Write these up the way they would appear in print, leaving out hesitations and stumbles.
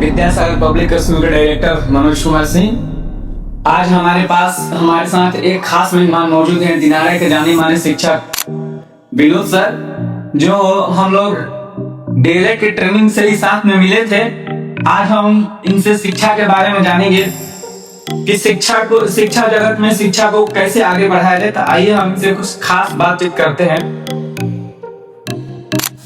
Vidyasagar public school के director Manoj Kumar Singh. आज हमारे साथ एक खास मेहमान मौजूद हैं, दिनारा के जाने माने शिक्षक विनोद सर, जो हम लोग डीएलएड की ट्रेनिंग से ही साथ में मिले थे। आज हम इनसे शिक्षा के बारे में जानेंगे कि शिक्षा जगत में शिक्षा को कैसे आगे बढ़ाया जाए। तो आइए हम इनसे कुछ खास बातचीत करते हैं।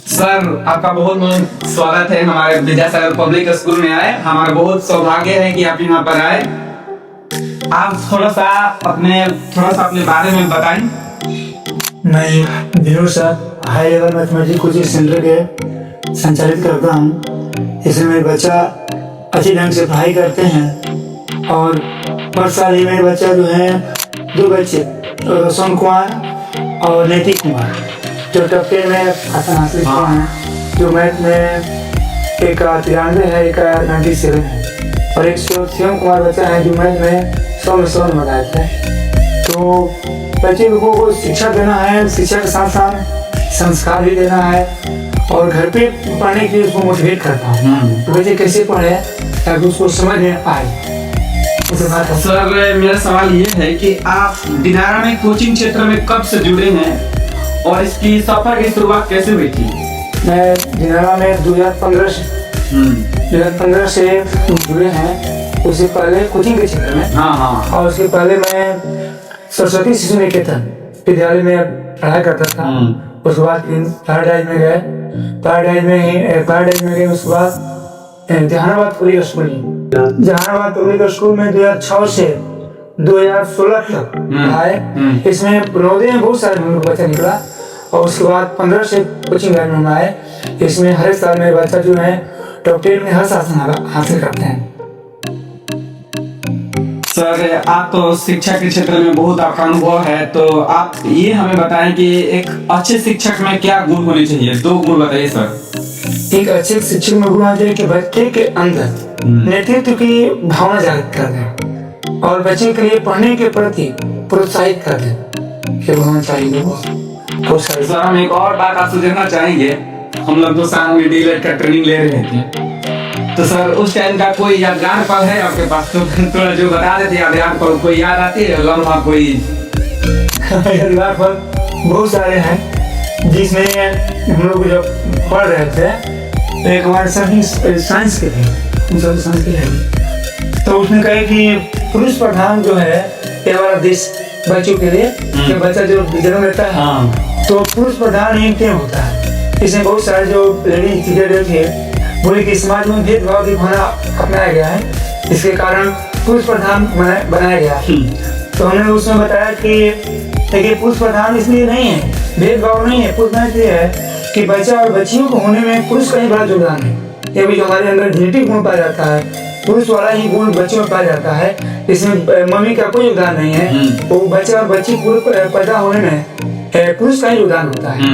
सर, आपका बहुत बहुत स्वागत है हमारे विद्यासागर पब्लिक स्कूल में आए। हमारा बहुत सौभाग्य है कि आप यहाँ पर आए। आप थोड़ा सा अपने बारे में बताएं। मैं Vinod sir high level mathematics coaching centre के संचालित करता हूँ। इसमें मेरे बच्चा अच्छी ढंग से पढ़ाई करते हैं और पर साल ही मेरे बच्चा जो है दो बच्चे रोशन कुमार और नैतिक कुमार जो टॉप 10 में स्थान हासिल किए हैं, जो मैथ में एक 93 है, एक 97 है और एक शिवम कुमार बच्चा है जो मैथ में 100 में 100 नंबर आए थे। तो बच्चे लोगों को शिक्षा देना है, शिक्षा के साथ साथ संस्कार भी देना है और घर पे पढ़ने के लिए उसको मोटिवेट करता हूँ। तो बच्चे कैसे पढ़े ताकि उसको समझ में आए। सर, मेरा सवाल ये है कि आप दिनारा में कोचिंग क्षेत्र में कब से जुड़े हैं और इसकी सफर की शुरुआत कैसे हुई थी? मैं दिनारा में 2015 से जुड़े हैं। उससे पहले कोचिंग के क्षेत्र में और उसके पहले मैं सरस्वती शिशु निकेतन विद्यालय में पढ़ाई करता था। उसके बाद पैराडाइज में गए, उसके बाद जहानाबाद पब्लिक स्कूल में 2006 से 2016 तक आए। इसमें नवोदय में बहुत सारे बच्चा निकला और उसके बाद 15 से कोचिंग लाइन में आए। इसमें हर साल मेरे बच्चा जो है टॉप 10 में हर साल हासिल करते हैं। सर, आप तो शिक्षा के क्षेत्र में बहुत आपका अनुभव है, तो आप ये हमें बताएं कि एक अच्छे शिक्षक में क्या गुण होने चाहिए? 2 गुण बताइए सर। एक अच्छे शिक्षक में गुण होना चाहिए कि बच्चे के अंदर नेतृत्व की भावना जागृत कर दें और बच्चे के लिए पढ़ने के प्रति प्रोत्साहित कर दें। ये होना चाहिए। सर, हम एक और बात आपसे जानना चाहेंगे। हम लोग तो साथ में डीएलएड का ट्रेनिंग ले रहे थे, तो सर उस टाइम का कोई यादगार पल है आपके पास? तो थोड़ा जो बता देते यादगार पल, कोई याद आती है लम्हा कोई? यादगार पल बहुत सारे हैं, जिसमें हम लोग जब पढ़ रहे थे तो एक हमारे साइंस के थे, तो उसने कहा कि पुरुष प्रधान जो है ये हमारा देश बच्चों के लिए, जब बच्चा जो जन्म लेता है तो पुरुष प्रधान ही क्यों होता है। इसमें बहुत सारे जो लेडी टीचर थे बोले कि समाज में भेदभाव की भावना अपनाया गया है, इसके कारण पुरुष प्रधान बनाया गया। तो हमने उसमें बताया कि देखिए पुरुष प्रधान इसलिए नहीं है, भेदभाव नहीं है, पुरुष इसलिए है कि बच्चा और बच्चियों को होने में पुरुष का ही बड़ा योगदान है। ये भी जो हमारे अंदर जेनेटिक गुण पाया जाता है, पुरुष वाला ही गुण बच्चों में पाया जाता है। इसमें मम्मी का कोई योगदान नहीं है, वो बच्चा और बच्ची पैदा होने में पुरुष का ही योगदान होता है।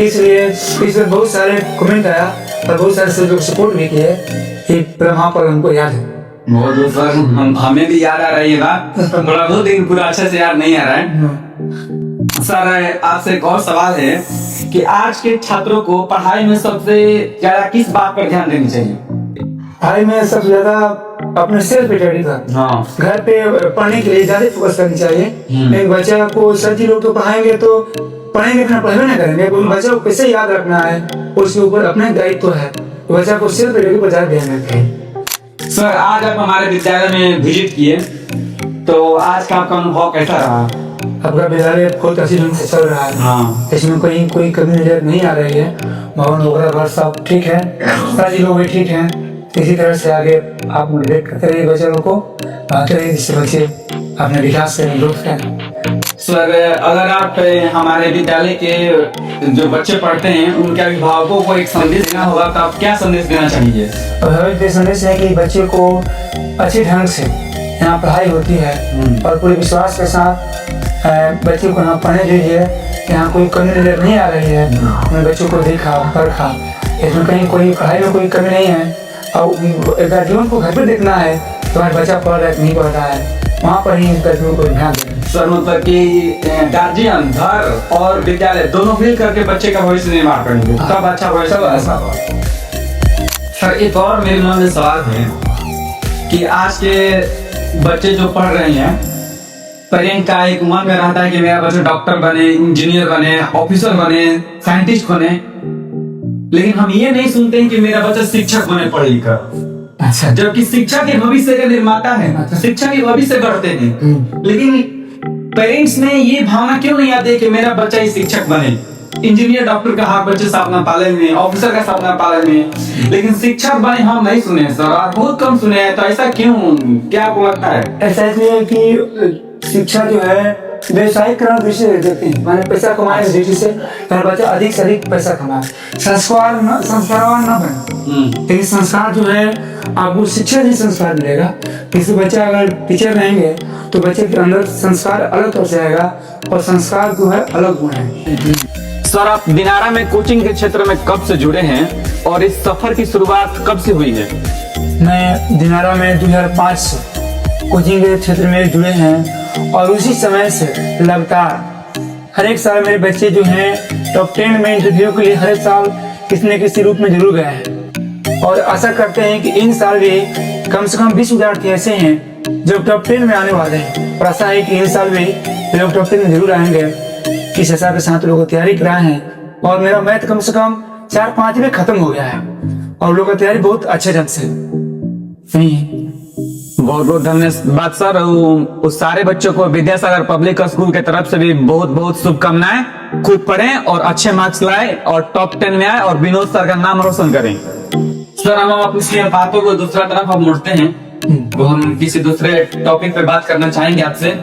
इसलिए इसमें बहुत सारे कमेंट आया और बहुत सारे लोग सपोर्ट भी किए। ये प्रभाव पर हमको याद है बहुत सर, हमें भी याद आ रहा है ये बात, थोड़ा बहुत लेकिन पूरा अच्छे से याद नहीं आ रहा है। सर, आपसे एक और सवाल है कि आज के छात्रों को पढ़ाई में सबसे ज्यादा किस बात पर ध्यान देनी चाहिए? पढ़ाई में सबसे ज्यादा अपने सेल्फ स्टडी का, घर पे पढ़ने के लिए ज्यादा फोकस करनी चाहिए। एक बच्चा को सर जी लोग तो पढ़ाएंगे तो पढ़ेंगे ना, पढ़वे ना करेंगे। बच्चा को कैसे याद रखना है उसके ऊपर अपना दायित्व है, बच्चा को सेल्फ स्टडी पर ज्यादा ध्यान देना चाहिए। सर, आज आप हमारे विद्यालय में विजिट किए, तो आज का आपका अनुभव कैसा रहा? आपका विद्यालय बहुत अच्छी ढंग से चल रहा है। इसमें कोई कमी नजर नहीं आ रही है। भवन वगैरह सब ठीक है, सर जी लोग भी ठीक हैं। इसी तरह से आगे आप मोटिवेट करते रहिए बच्चों को, जिससे बच्चे अपने विकास से ग्रोथ करें। सर, अगर आप हमारे विद्यालय के जो बच्चे पढ़ते हैं उनके अभिभावकों को एक संदेश देना होगा, तो आप क्या संदेश देना चाहेंगे? अभिभावक संदेश है कि बच्चे को अच्छे ढंग से यहाँ पढ़ाई होती है और पूरे विश्वास के साथ बच्चे को यहाँ पढ़ने दीजिए। यहाँ कोई कमी नजर नहीं आ रही है। उन बच्चों को देखा परखा, इसमें कहीं कोई पढ़ाई में कोई कमी नहीं है। और गार्जियन को घर पे देखना है तुम्हारा बच्चा पढ़ रहा है नहीं पढ़ रहा है, वहाँ पर ही गार्जियन को ध्यान देना। सर, मतलब कि गार्जियन, घर और विद्यालय दोनों मिल करके बच्चे का भविष्य निर्माण करेंगे, तब अच्छा भविष्य। सर एक और मेरे मन में सवाल है कि आज के बच्चे जो पढ़ रहे हैं, पेरेंट का एक मन में रहता है कि मेरा बच्चा डॉक्टर बने, इंजीनियर बने, ऑफिसर बने, साइंटिस्ट बने, लेकिन हम ये नहीं सुनते हैं कि मेरा बच्चा शिक्षक बने पढ़ लिख कर। अच्छा। जबकि शिक्षा के भविष्य का निर्माता है, शिक्षा के भविष्य बढ़ते हैं, लेकिन पेरेंट्स में ये भावना क्यों नहीं आती कि मेरा बच्चा ही शिक्षक बने, इंजीनियर डॉक्टर का हक बच्चे सपना पालन में, ऑफिसर का सपना पालन में, लेकिन शिक्षक बने हम नहीं सुने सर, और बहुत कम सुने हैं। तो ऐसा क्यों, क्या आपको लगता है? ऐसा इसलिए है कि शिक्षा जो है व्यवसायिकरण दृष्टि से देखते हैं, माने पैसा कमाने की दृष्टि से मेरा बच्चा अधिक से अधिक पैसा कमाए, संस्कारवान न बने। लेकिन संस्कार जो है आपको शिक्षा से संस्कार मिलेगा। किसी बच्चा अगर टीचर रहेंगे तो बच्चे के अंदर संस्कार अलग हो जाएगा, और संस्कार जो है अलग गुण है। सर आप दिनारा में कोचिंग के क्षेत्र में कब से जुड़े हैं और इस सफर की शुरुआत कब से हुई है? मैं दिनारा में 2005 से कोचिंग के क्षेत्र में जुड़े हैं, और उसी समय से लगातार हर एक साल मेरे बच्चे जो हैं टॉप 10 में इंटरव्यू के लिए हर एक साल किसी न किसी रूप में जरूर गए हैं, और आशा करते हैं कि इन साल भी कम से कम 20 विद्यार्थी ऐसे हैं जो टॉप 10 में आने वाले हैं, और आशा है कि इन साल भी लोग टॉप 10 में जरूर आएंगे। इस हिसाब के साथ लोगों को तैयारी कराए हैं, और मेरा मैथ कम से कम 4-5 में खत्म हो गया है, और लोगों की तैयारी बहुत अच्छे ढंग से नहीं है। बहुत बहुत धन्यवाद सर। उस सारे बच्चों को विद्यासागर पब्लिक स्कूल के तरफ से भी बहुत बहुत शुभकामनाएं। खूब पढ़ें और अच्छे मार्क्स लाए और टॉप 10 में आए और विनोद सर का नाम रोशन करें। सर हम अपनी बातों को दूसरा तरफ अब मुड़ते हैं, वो हम किसी दूसरे टॉपिक पे बात करना चाहेंगे आपसे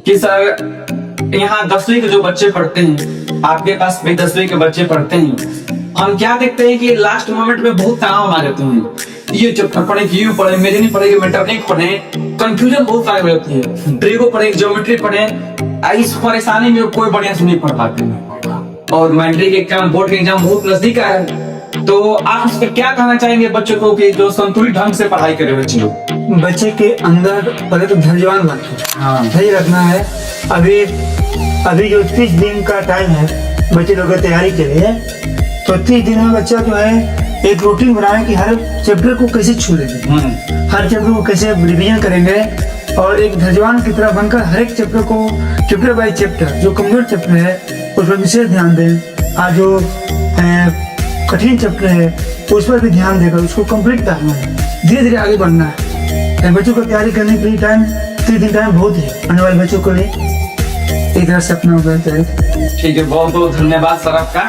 कि सर यहाँ 10वीं के जो बच्चे पढ़ते हैं, आपके पास भी 10वीं के बच्चे पढ़ते हैं, हम क्या देखते हैं कि लास्ट मोमेंट में बहुत तनाव आ जाते हैं, ये चैप्टर पढ़े कि यू पढ़े, मेरे नहीं पढ़ेगी, मेटरनिक पढ़े, कंफ्यूजन बहुत सारी होती है, ड्रेगो पढ़े, ज्योमेट्री पढ़े, इस परेशानी में कोई बढ़िया से नहीं पढ़ पाते हैं। और मैट्रिक एग्जाम, बोर्ड के एग्जाम बहुत नजदीक है, तो आप इस पर क्या कहना चाहेंगे बच्चों को कि जो संतुलित ढंग से पढ़ाई करे बच्चे लोग? बच्चे के अंदर पहले तो धैर्यवान बनना, धैर्य रखना है। अभी जो 30 दिन का टाइम है बच्चे लोगों की तैयारी के लिए, तो 30 दिन में बच्चा जो है एक रूटीन बनाए कि हर चैप्टर को कैसे छू लेंगे, हर चैप्टर को कैसे रिवीजन करेंगे, और एक धैर्यवान की तरह बनकर हर एक चैप्टर को चैप्टर बाय चैप्टर जो कमजोर चैप्टर है उस पर विशेष ध्यान दें, और जो कठिन चैप्टर है उस पर भी ध्यान देकर उसको कंप्लीट करना है, धीरे धीरे आगे बढ़ना है। बच्चों को तैयारी करने के लिए टाइम 30 दिन टाइम बहुत है आने वाले बच्चों के लिए, एक तरह से अपना तैयारी। ठीक है, बहुत बहुत धन्यवाद सर आपका।